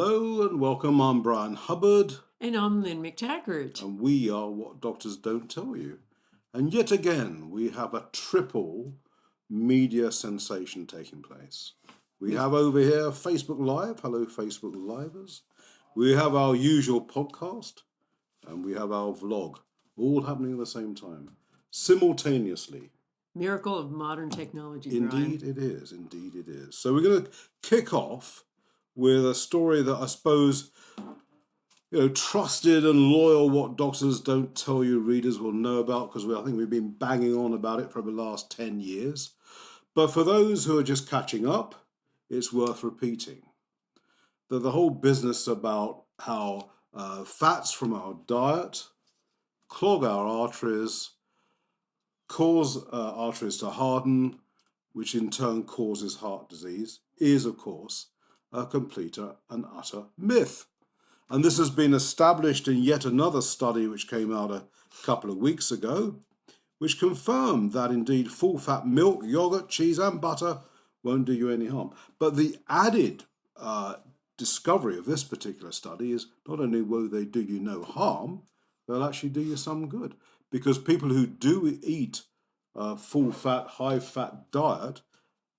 Hello and welcome. I'm Bryan Hubbard. And I'm Lynne McTaggart. And we are What Doctors Don't Tell You. And yet again, we have a triple media sensation taking place. We have over here Facebook Live. Hello, Facebook Livers. We have our usual podcast. And we have our vlog. All happening at the same time. Simultaneously. Miracle of modern technology, Indeed Bryan. it is. Indeed it is. So we're going to kick off with a story that I suppose, trusted and loyal What Doctors Don't Tell You readers will know about, because I think we've been banging on about it for the last 10 years. But for those who are just catching up, it's worth repeating. That the whole business about how fats from our diet clog our arteries, cause arteries to harden, which in turn causes heart disease, is, of course, a complete and utter myth. And this has been established in yet another study which came out a couple of weeks ago, which confirmed that indeed full-fat milk, yogurt, cheese and butter won't do you any harm. But the added discovery of this particular study is not only will they do you no harm, they'll actually do you some good. Because people who do eat full-fat, high-fat diet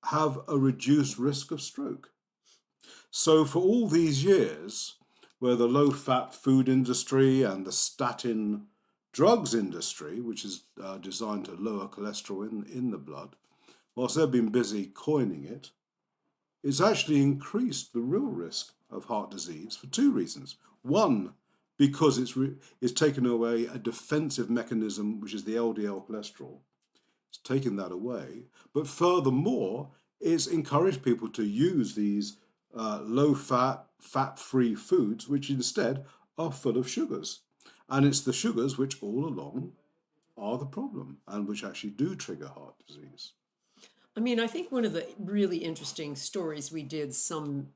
have a reduced risk of stroke. So for all these years, where the low-fat food industry and the statin drugs industry, which is designed to lower cholesterol in the blood, whilst they've been busy coining it, it's actually increased the real risk of heart disease for two reasons. One, because it's taken away a defensive mechanism, which is the LDL cholesterol. It's taken that away. But furthermore, it's encouraged people to use these low-fat, fat-free foods, which instead are full of sugars. And it's the sugars which all along are the problem and which actually do trigger heart disease. I mean, I think one of the really interesting stories we did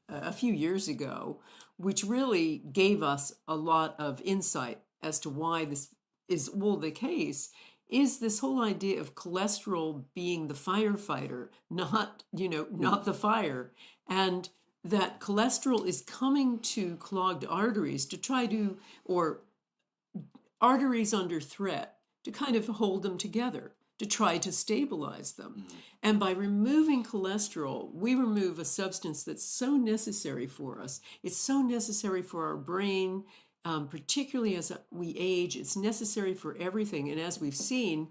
a few years ago, which really gave us a lot of insight as to why this is all the case, is this whole idea of cholesterol being the firefighter, not the fire. And that cholesterol is coming to clogged arteries or arteries under threat, to kind of hold them together, to try to stabilize them. And by removing cholesterol, we remove a substance that's so necessary for us. It's so necessary for our brain, particularly as we age. It's necessary for everything. And as we've seen,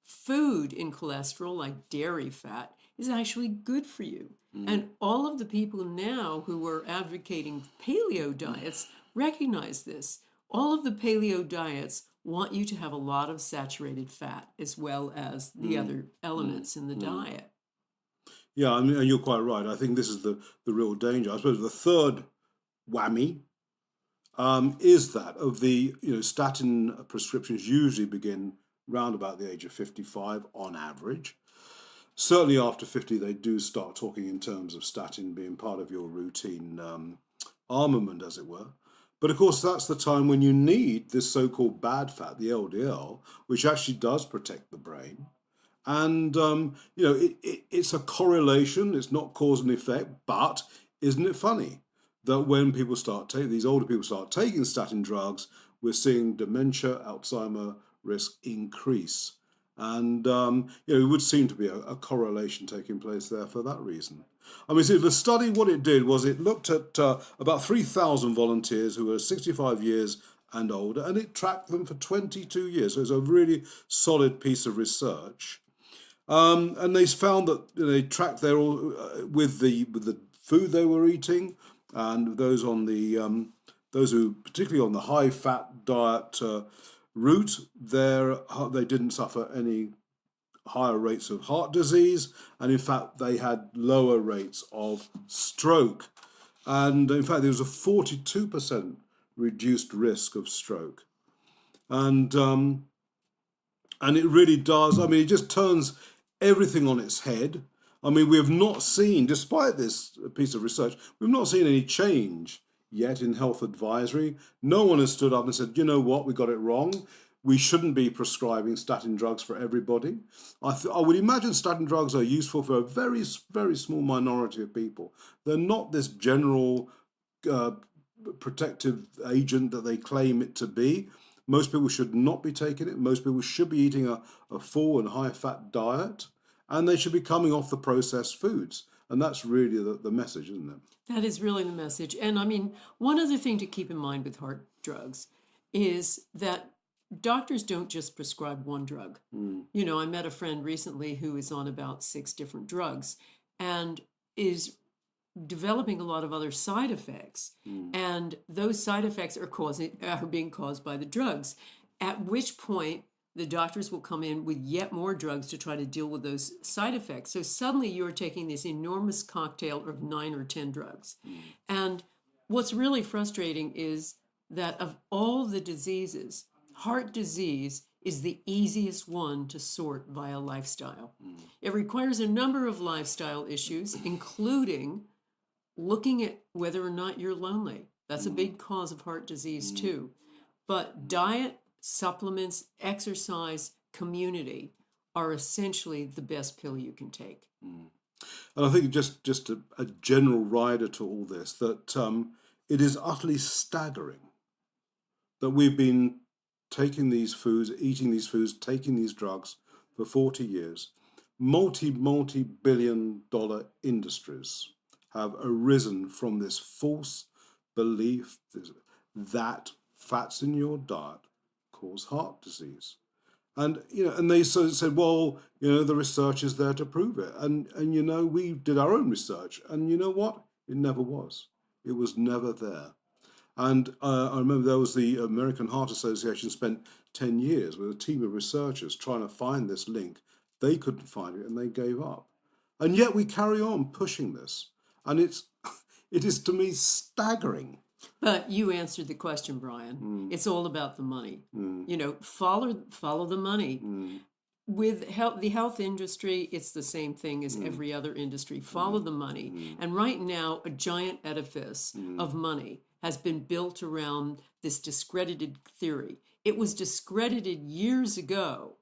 food in cholesterol, like dairy fat, is actually good for you. And all of the people now who are advocating paleo diets recognize this. All of the paleo diets want you to have a lot of saturated fat as well as the other elements in the diet. Yeah, I mean, you're quite right. I think this is the real danger. I suppose the third whammy is that of the statin prescriptions usually begin round about the age of 55 on average. Certainly after 50, they do start talking in terms of statin being part of your routine armament, as it were. But of course, that's the time when you need this so-called bad fat, the LDL, which actually does protect the brain. And, it's a correlation. It's not cause and effect. But isn't it funny that when people these older people start taking statin drugs, we're seeing dementia, Alzheimer risk increase. And, it would seem to be a correlation taking place there for that reason. I mean, see, the study, what it did was it looked at about 3,000 volunteers who were 65 years and older, and it tracked them for 22 years. So it's a really solid piece of research. And they found that they tracked their with the food they were eating, and those who particularly on the high fat diet route, they didn't suffer any higher rates of heart disease, and in fact they had lower rates of stroke. And in fact there was a 42% reduced risk of stroke. And it really does, I mean, it just turns everything on its head. I mean, we have not seen, despite this piece of research, we've not seen any change yet in health advisory. No one has stood up and said, you know what, we got it wrong. We shouldn't be prescribing statin drugs for everybody. I would imagine statin drugs are useful for a very, very small minority of people. They're not this general protective agent that they claim it to be. Most people should not be taking it. Most people should be eating a full and high-fat diet, and they should be coming off the processed foods. And that's really the message, isn't it? That is really the message. And I mean, one other thing to keep in mind with heart drugs is that doctors don't just prescribe one drug. You know, I met a friend recently who is on about 6 different drugs and is developing a lot of other side effects, and those side effects are being caused by the drugs, at which point the doctors will come in with yet more drugs to try to deal with those side effects. So suddenly you're taking this enormous cocktail of 9 or 10 drugs. And what's really frustrating is that of all the diseases, heart disease is the easiest one to sort via lifestyle. It requires a number of lifestyle issues, including looking at whether or not you're lonely. That's a big cause of heart disease too. But diet, supplements, exercise, community are essentially the best pill you can take. And I think just a general rider to all this, that it is utterly staggering that we've been taking these foods, eating these foods, taking these drugs for 40 years. Multi-billion-dollar industries have arisen from this false belief that fats in your diet cause heart disease. And and they said, well, the research is there to prove it. And we did our own research, and you know what? It never was. It was never there. And I remember there was the American Heart Association spent 10 years with a team of researchers trying to find this link. They couldn't find it, and they gave up. And yet we carry on pushing this. And it is, to me, staggering. But you answered the question, Bryan. It's all about the money. Follow the money. With the health industry, it's the same thing as every other industry. Follow the money. And right now, a giant edifice of money has been built around this discredited theory. It was discredited years ago,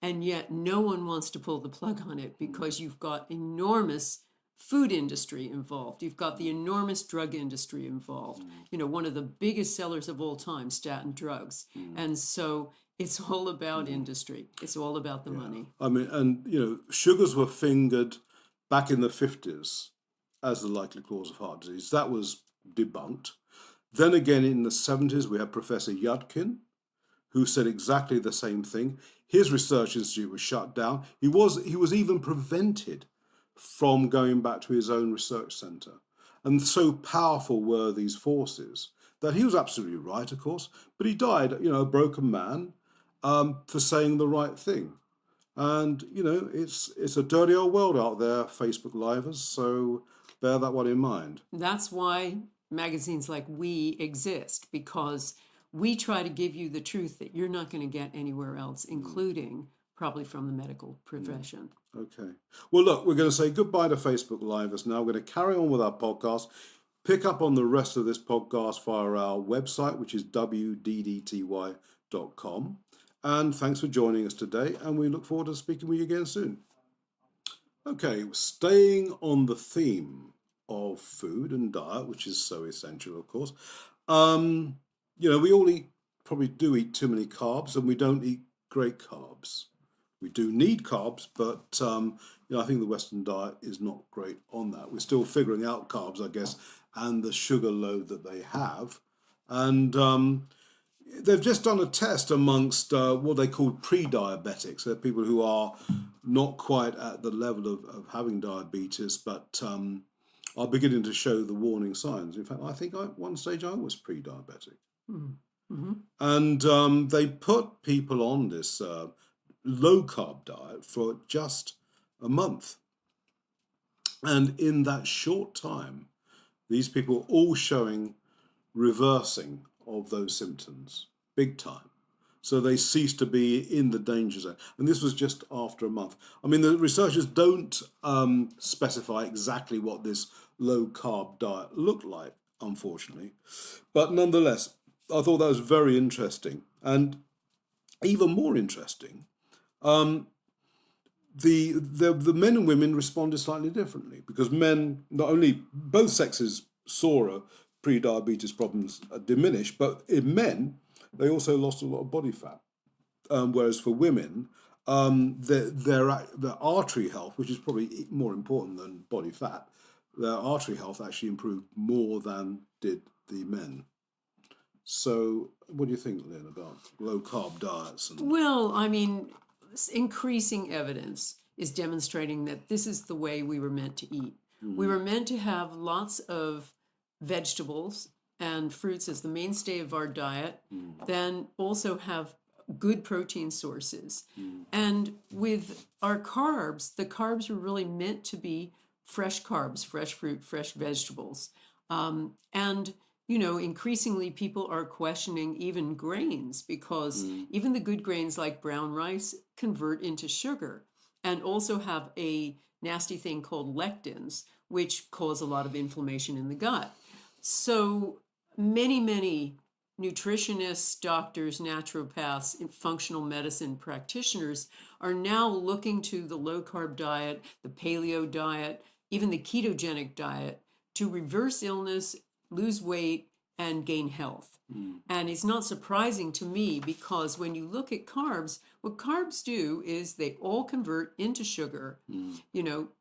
and yet no one wants to pull the plug on it because you've got enormous food industry involved. You've got the enormous drug industry involved. One of the biggest sellers of all time, statin drugs. And so it's all about industry. It's all about the money. I mean, and, sugars were fingered back in the 50s as the likely cause of heart disease. That was debunked. Then again, in the 70s, we had Professor Yudkin, who said exactly the same thing. His research institute was shut down. He was even prevented from going back to his own research centre. And so powerful were these forces that he was absolutely right, of course, but he died, a broken man, for saying the right thing. And, it's a dirty old world out there, Facebook Livers, so bear that one in mind. That's why magazines like We exist, because we try to give you the truth that you're not going to get anywhere else, including probably from the medical profession. Okay. Well, look, we're going to say goodbye to Facebook Livers now. We're going to carry on with our podcast, pick up on the rest of this podcast via our website, which is WDDTY.com. And thanks for joining us today, and we look forward to speaking with you again soon. Okay, staying on the theme of food and diet, which is so essential, of course. We all probably do eat too many carbs, and we don't eat great carbs. We do need carbs, but I think the Western diet is not great on that. We're still figuring out carbs, I guess, and the sugar load that they have. And they've just done a test amongst what they call pre-diabetics. They're people who are not quite at the level of having diabetes, but are beginning to show the warning signs. In fact, I think at one stage I was pre-diabetic. And they put people on this low-carb diet for just a month. And in that short time, these people were all showing reversing of those symptoms, big time. So they ceased to be in the danger zone. And this was just after a month. I mean, the researchers don't specify exactly what this low-carb diet looked like, unfortunately. But nonetheless, I thought that was very interesting. And even more interesting, the men and women responded slightly differently, because men, not only both sexes saw pre-diabetes problems diminished. But in men, they also lost a lot of body fat. Whereas for women, their artery health, which is probably more important than body fat, their artery health actually improved more than did the men. So, what do you think, Lynn, about low-carb diets? Well, I mean, increasing evidence is demonstrating that this is the way we were meant to eat. We were meant to have lots of vegetables and fruits as the mainstay of our diet, then also have good protein sources. And with our carbs, the carbs were really meant to be fresh carbs, fresh fruit, fresh vegetables. And increasingly people are questioning even grains because even the good grains like brown rice convert into sugar and also have a nasty thing called lectins, which cause a lot of inflammation in the gut. So many nutritionists, doctors, naturopaths, and functional medicine practitioners are now looking to the low-carb diet, the paleo diet, even the ketogenic diet to reverse illness, lose weight, and gain health. And it's not surprising to me because when you look at carbs, what carbs do is they all convert into sugar,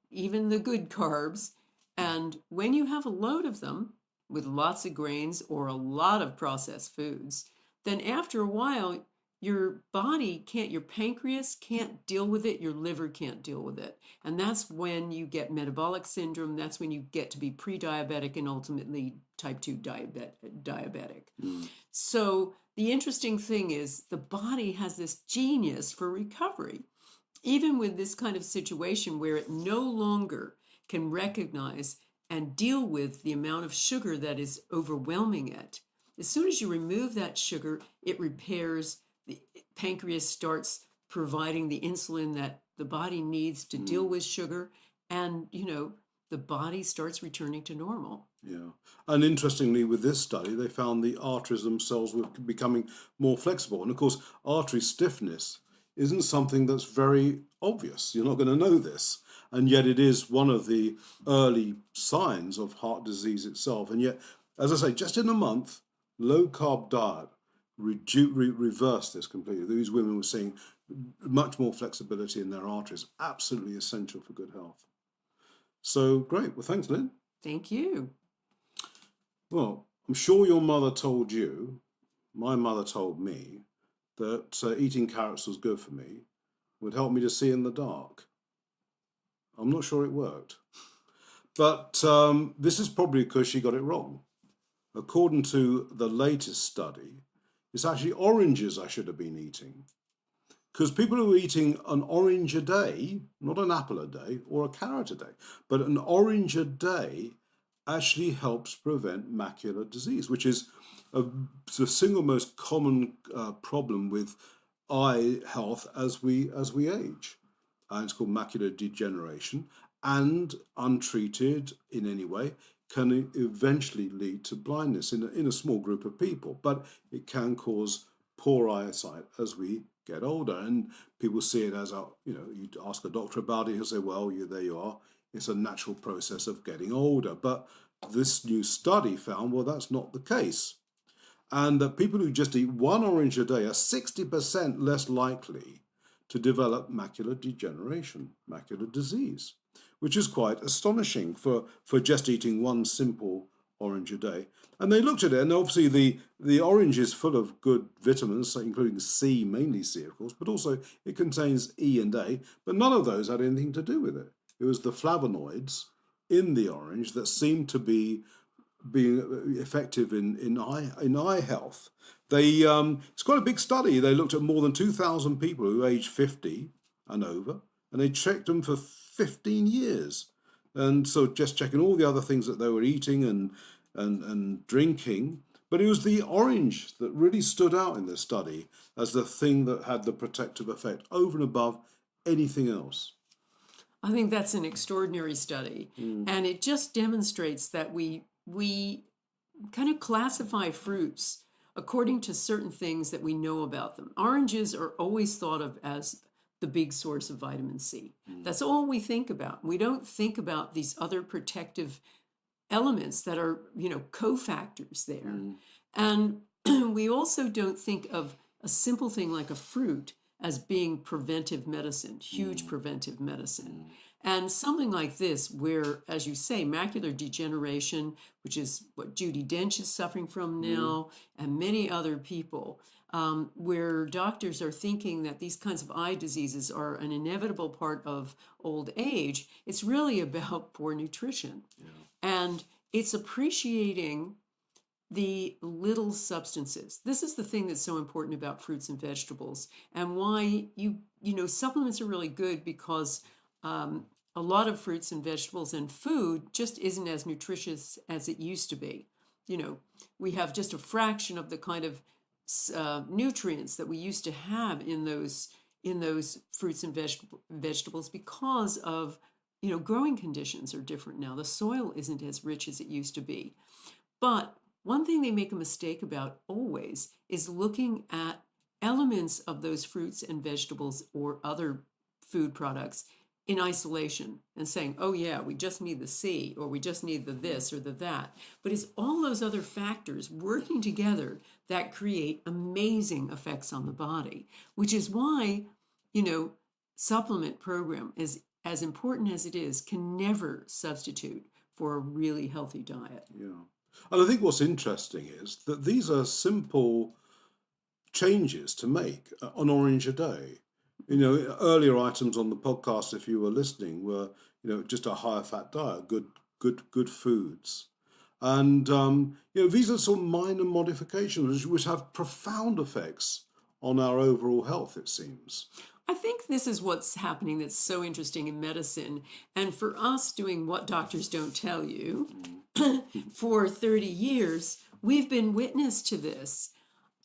even the good carbs. And when you have a load of them with lots of grains or a lot of processed foods, then after a while, your body can't, your pancreas can't deal with it, your liver can't deal with it. And that's when you get metabolic syndrome, that's when you get to be pre-diabetic and ultimately type 2 diabetic. So the interesting thing is the body has this genius for recovery. Even with this kind of situation where it no longer can recognize and deal with the amount of sugar that is overwhelming it, as soon as you remove that sugar, it repairs. The pancreas starts providing the insulin that the body needs to deal with sugar, and the body starts returning to normal. Yeah. And interestingly, with this study, they found the arteries themselves were becoming more flexible. And of course, artery stiffness isn't something that's very obvious. You're not going to know this. And yet it is one of the early signs of heart disease itself. And yet, as I say, just in a month, low-carb diet reversed this completely. These women were seeing much more flexibility in their arteries, absolutely essential for good health. So great. Well, thanks, Lynn. Thank you. Well, I'm sure your mother told you, my mother told me, that eating carrots was good for me, would help me to see in the dark. I'm not sure it worked. But this is probably because she got it wrong. According to the latest study, it's actually oranges I should have been eating. Because people who are eating an orange a day, not an apple a day or a carrot a day, but an orange a day actually helps prevent macular disease, which is the single most common problem with eye health as we age. And it's called macular degeneration, and untreated in any way can eventually lead to blindness in a small group of people, but it can cause poor eyesight as we get older. And people see it as you ask a doctor about it, he'll say, well, there you are. It's a natural process of getting older. But this new study found, well, that's not the case. And that people who just eat one orange a day are 60% less likely to develop macular degeneration, macular disease, which is quite astonishing for just eating one simple orange a day. And they looked at it, and obviously the orange is full of good vitamins, including C, mainly C, of course, but also it contains E and A, but none of those had anything to do with it. It was the flavonoids in the orange that seemed to be being effective in eye health. It's quite a big study. They looked at more than 2,000 people who aged 50 and over, and they checked them for 15 years. And so just checking all the other things that they were eating and drinking. But it was the orange that really stood out in this study as the thing that had the protective effect over and above anything else. I think that's an extraordinary study. And it just demonstrates that we kind of classify fruits according to certain things that we know about them. Oranges are always thought of as the big source of vitamin C. That's all we think about. We don't think about these other protective elements that are, cofactors there. Mm. And we also don't think of a simple thing like a fruit as being preventive medicine, huge preventive medicine. And something like this, where, as you say, macular degeneration, which is what Judi Dench is suffering from now, and many other people, where doctors are thinking that these kinds of eye diseases are an inevitable part of old age, it's really about poor nutrition. And it's appreciating the little substances. This is the thing that's so important about fruits and vegetables, and why supplements are really good, because a lot of fruits and vegetables and food just isn't as nutritious as it used to be. We have just a fraction of the kind of nutrients that we used to have in those fruits and vegetables, because of growing conditions are different now. The soil isn't as rich as it used to be. But one thing they make a mistake about always is looking at elements of those fruits and vegetables or other food products in isolation and saying, oh yeah, we just need the C, or we just need the this or the that. But it's all those other factors working together that create amazing effects on the body, which is why, supplement program is as important as it is, can never substitute for a really healthy diet. Yeah. And I think what's interesting is that these are simple changes to make. An orange a day. Earlier items on the podcast, if you were listening, were just a higher fat diet, good foods, and these are sort of minor modifications which have profound effects on our overall health, it seems. I think this is what's happening that's so interesting in medicine, and for us doing What Doctors Don't Tell You for 30 years, we've been witness to this,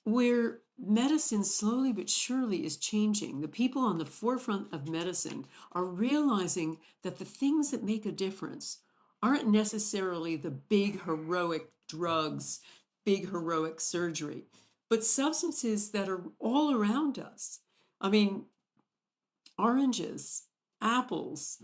where medicine slowly but surely is changing. The people on the forefront of medicine are realizing that the things that make a difference aren't necessarily the big heroic drugs, big heroic surgery, but substances that are all around us. I mean, oranges, apples,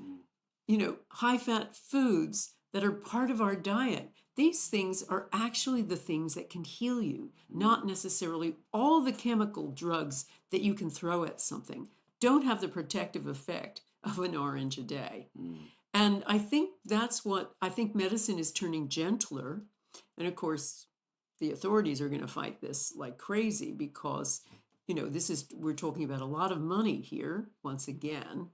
high-fat foods that are part of our diet. These things are actually the things that can heal you, not necessarily all the chemical drugs that you can throw at something don't have the protective effect of an orange a day. And I think medicine is turning gentler. And of course, the authorities are going to fight this like crazy, because we're talking about a lot of money here, once again,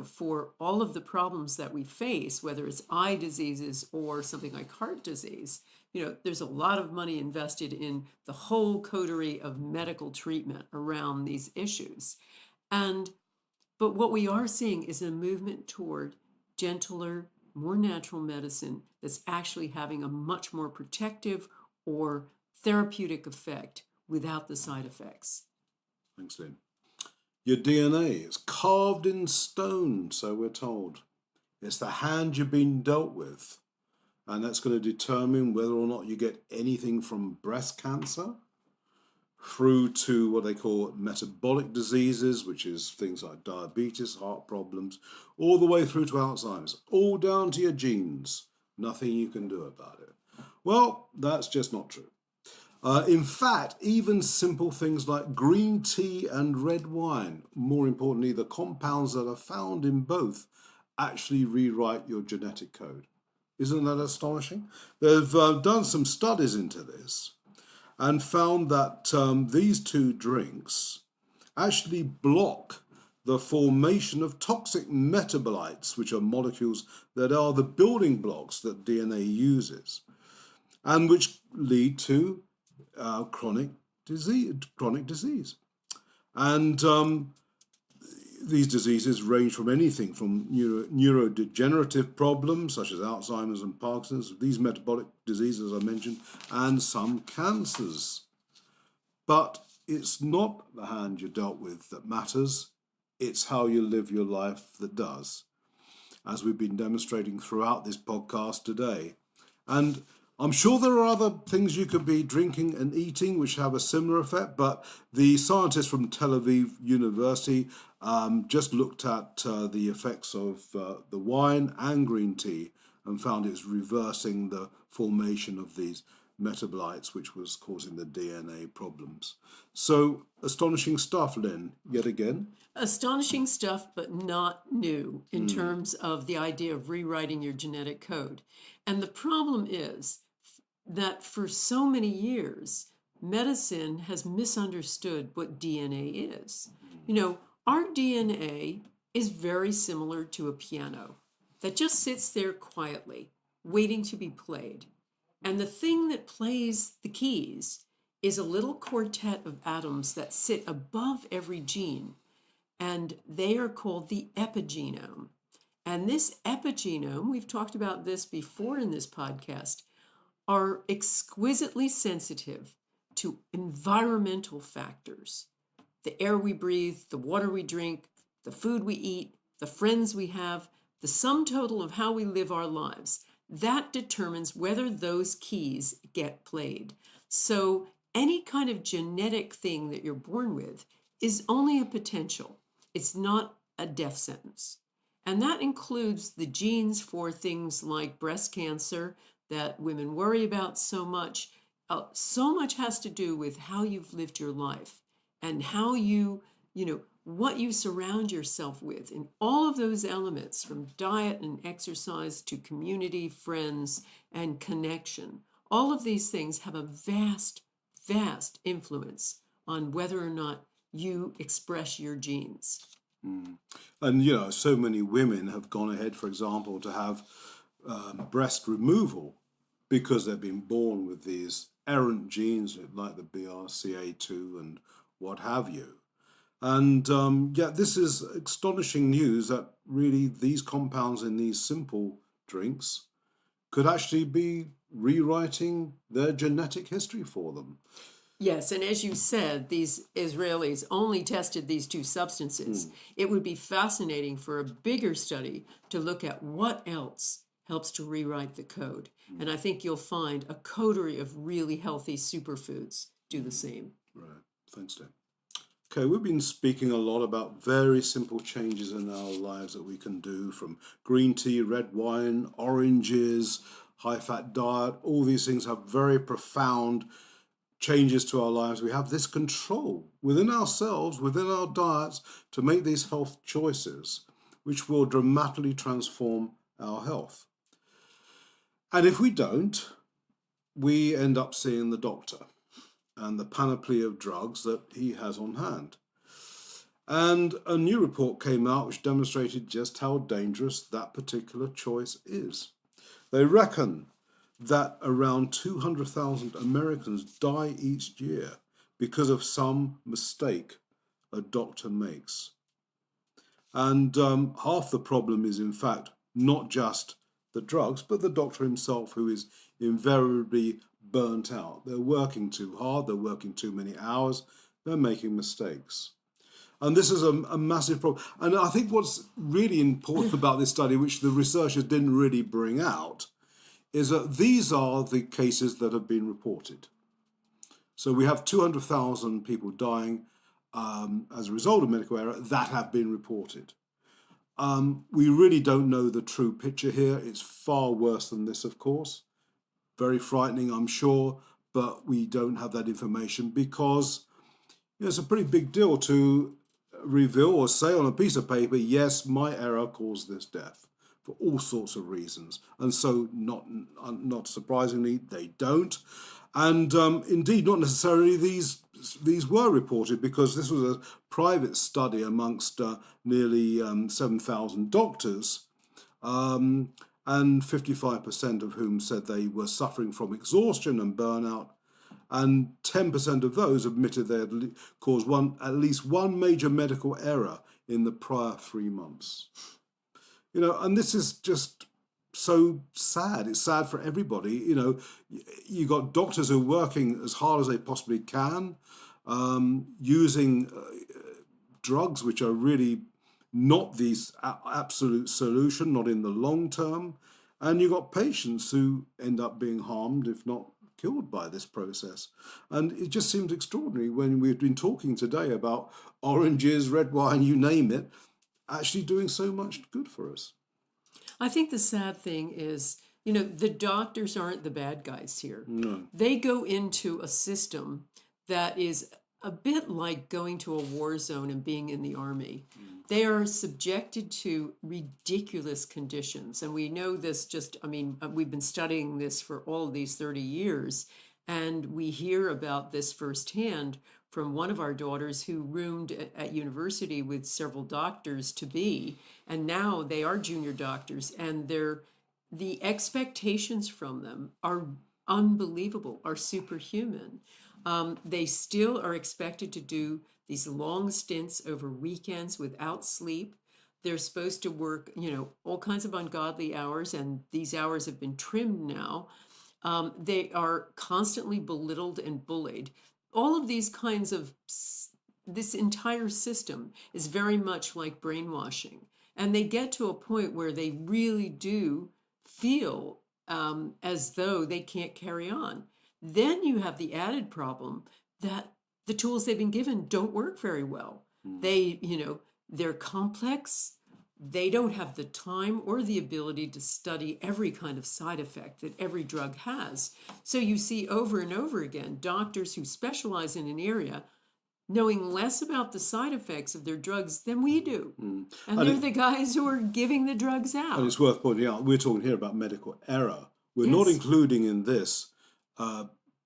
for all of the problems that we face, whether it's eye diseases or something like heart disease. There's a lot of money invested in the whole coterie of medical treatment around these issues. But what we are seeing is a movement toward gentler, more natural medicine that's actually having a much more protective or therapeutic effect without the side effects. Thanks, Lynne. Your DNA is carved in stone, so we're told. It's the hand you've been dealt with, and that's going to determine whether or not you get anything from breast cancer through to what they call metabolic diseases, which is things like diabetes, heart problems, all the way through to Alzheimer's, all down to your genes. Nothing you can do about it. Well, that's just not true. In fact, even simple things like green tea and red wine, more importantly, the compounds that are found in both, actually rewrite your genetic code. Isn't that astonishing? They've done some studies into this and found that these two drinks actually block the formation of toxic metabolites, which are molecules that are the building blocks that DNA uses, and which lead to chronic disease. And these diseases range from anything from neurodegenerative problems such as Alzheimer's and Parkinson's, these metabolic diseases I mentioned, and some cancers. But it's not the hand you're dealt with that matters, it's how you live your life that does, as we've been demonstrating throughout this podcast today. And I'm sure there are other things you could be drinking and eating which have a similar effect, but the scientists from Tel Aviv University just looked at the effects of the wine and green tea and found it was reversing the formation of these metabolites, which was causing the DNA problems. So astonishing stuff, Lynne, yet again. Astonishing stuff, but not new in terms of the idea of rewriting your genetic code. And the problem is that for so many years, medicine has misunderstood what DNA is. You know, our DNA is very similar to a piano that just sits there quietly, waiting to be played. And the thing that plays the keys is a little quartet of atoms that sit above every gene, and they are called the epigenome. And this epigenome, we've talked about this before in this podcast, are exquisitely sensitive to environmental factors. The air we breathe, the water we drink, the food we eat, the friends we have, the sum total of how we live our lives. That determines whether those keys get played. So any kind of genetic thing that you're born with is only a potential. It's not a death sentence. And that includes the genes for things like breast cancer that women worry about so much. So much has to do with how you've lived your life and how what you surround yourself with. And all of those elements, from diet and exercise to community, friends, and connection, all of these things have a vast, vast influence on whether or not you express your genes. And, so many women have gone ahead, for example, to have breast removal because they've been born with these errant genes like the BRCA2 and what have you. And this is astonishing news that really these compounds in these simple drinks could actually be rewriting their genetic history for them. Yes, and as you said, these Israelis only tested these two substances. It would be fascinating for a bigger study to look at what else helps to rewrite the code. And I think you'll find a coterie of really healthy superfoods do the same. Right. Thanks, Dan. Okay, we've been speaking a lot about very simple changes in our lives that we can do, from green tea, red wine, oranges, high-fat diet. All these things have very profound changes to our lives. We have this control within ourselves, within our diets, to make these health choices, which will dramatically transform our health. And if we don't, we end up seeing the doctor and the panoply of drugs that he has on hand. And a new report came out which demonstrated just how dangerous that particular choice is. They reckon that around 200,000 Americans die each year because of some mistake a doctor makes. And half the problem is, in fact, not just the drugs, but the doctor himself, who is invariably burnt out. They're working too hard, they're working too many hours, they're making mistakes. And this is a massive problem. And I think what's really important about this study, which the researchers didn't really bring out, is that these are the cases that have been reported. So we have 200,000 people dying as a result of medical error that have been reported. We really don't know the true picture here. It's far worse than this, of course. Very frightening, I'm sure, but we don't have that information because it's a pretty big deal to reveal or say on a piece of paper, yes, my error caused this death, for all sorts of reasons. And so, not surprisingly, they don't. And indeed, not necessarily these were reported, because this was a private study amongst nearly 7,000 doctors, and 55% of whom said they were suffering from exhaustion and burnout. And 10% of those admitted they had caused at least one major medical error in the prior 3 months. And this is just so sad. It's sad for everybody. You got doctors who are working as hard as they possibly can, using drugs which are really not the absolute solution, not in the long term. And you got patients who end up being harmed, if not killed, by this process. And it just seems extraordinary when we've been talking today about oranges, red wine, you name it, actually doing so much good for us. I think the sad thing is, the doctors aren't the bad guys here. No. They go into a system that is a bit like going to a war zone and being in the army. They are subjected to ridiculous conditions. And we know this we've been studying this for all of these 30 years. And we hear about this firsthand from one of our daughters who roomed at university with several doctors to be. And now they are junior doctors, and the expectations from them are unbelievable, are superhuman. They still are expected to do these long stints over weekends without sleep. They're supposed to work, all kinds of ungodly hours, and these hours have been trimmed now. They are constantly belittled and bullied. All of these kinds of, this entire system is very much like brainwashing. And they get to a point where they really do feel as though they can't carry on. Then you have the added problem that the tools they've been given don't work very well. They're complex. They don't have the time or the ability to study every kind of side effect that every drug has. So you see over and over again doctors who specialize in an area knowing less about the side effects of their drugs than we do. And they're the guys who are giving the drugs out. And it's worth pointing out, we're talking here about medical error. We're not including in this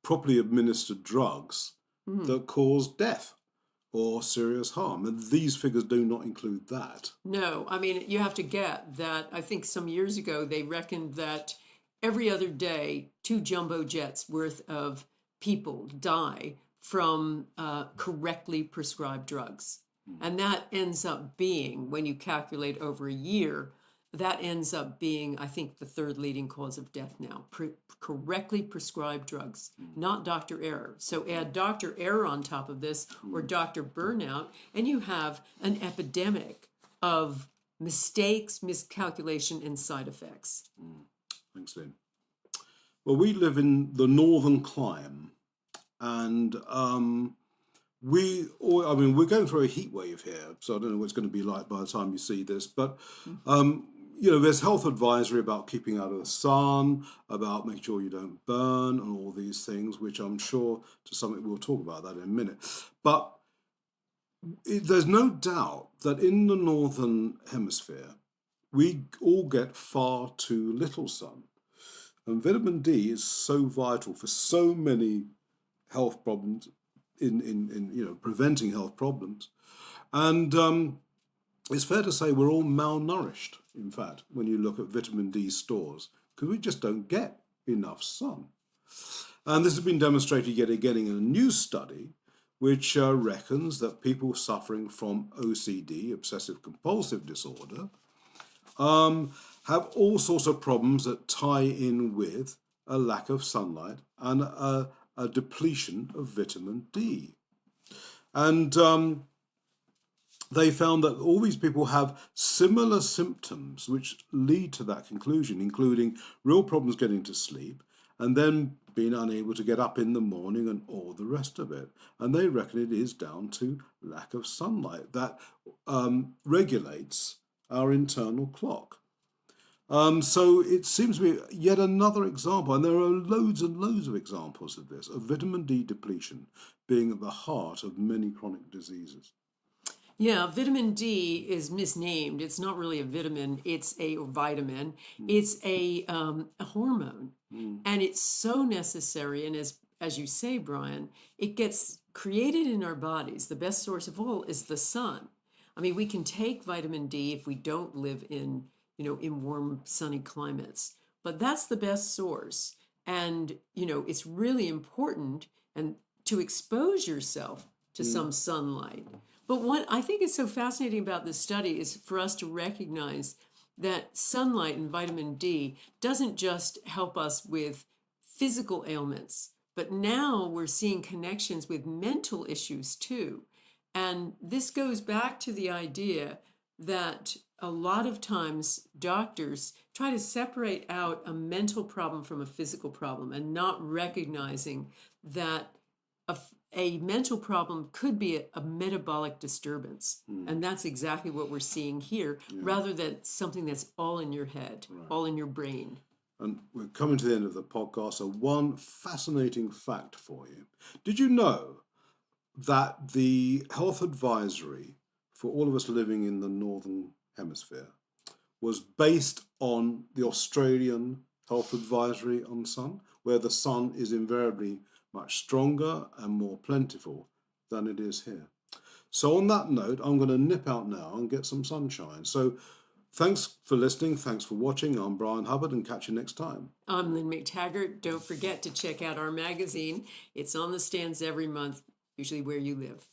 properly administered drugs that cause death or serious harm. And these figures do not include that. No, you have to get that. I think some years ago they reckoned that every other day, 2 jumbo jets worth of people die from correctly prescribed drugs. And that ends up being, when you calculate over a year, that ends up being, I think, the 3rd leading cause of death now. Correctly prescribed drugs, not doctor error. So add doctor error on top of this, or doctor burnout, and you have an epidemic of mistakes, miscalculation, and side effects. Thanks, Lynne. Well, we live in the northern clime, and we're going through a heat wave here, so I don't know what it's going to be like by the time you see this, but there's health advisory about keeping out of the sun, about making sure you don't burn, and all these things, which I'm sure to something we'll talk about that in a minute. But there's no doubt that in the northern hemisphere, we all get far too little sun. And vitamin D is so vital for so many health problems, in preventing health problems. And it's fair to say we're all malnourished, in fact, when you look at vitamin D stores, because we just don't get enough sun. And this has been demonstrated yet again in a new study, which reckons that people suffering from OCD, obsessive compulsive disorder, have all sorts of problems that tie in with a lack of sunlight and a depletion of vitamin D. And they found that all these people have similar symptoms which lead to that conclusion, including real problems getting to sleep and then being unable to get up in the morning and all the rest of it. And they reckon it is down to lack of sunlight that regulates our internal clock. So it seems to be yet another example, and there are loads and loads of examples of this, of vitamin D depletion being at the heart of many chronic diseases. Yeah, vitamin D is misnamed. It's not really a vitamin, it's a vitamin. It's a hormone, and it's so necessary. And as you say, Bryan, it gets created in our bodies. The best source of all is the sun. We can take vitamin D if we don't live in warm, sunny climates, but that's the best source. And it's really important and to expose yourself to some sunlight. But what I think is so fascinating about this study is for us to recognize that sunlight and vitamin D doesn't just help us with physical ailments, but now we're seeing connections with mental issues too. And this goes back to the idea that a lot of times doctors try to separate out a mental problem from a physical problem and not recognizing that a mental problem could be a metabolic disturbance. And that's exactly what we're seeing here, rather than something that's all in your head, all in your brain. And we're coming to the end of the podcast. So one fascinating fact for you. Did you know that the health advisory for all of us living in the Northern Hemisphere was based on the Australian health advisory on sun, where the sun is invariably much stronger and more plentiful than it is here? So on that note, I'm going to nip out now and get some sunshine. So thanks for listening. Thanks for watching. I'm Bryan Hubbard, and catch you next time. I'm Lynne McTaggart. Don't forget to check out our magazine. It's on the stands every month, usually where you live.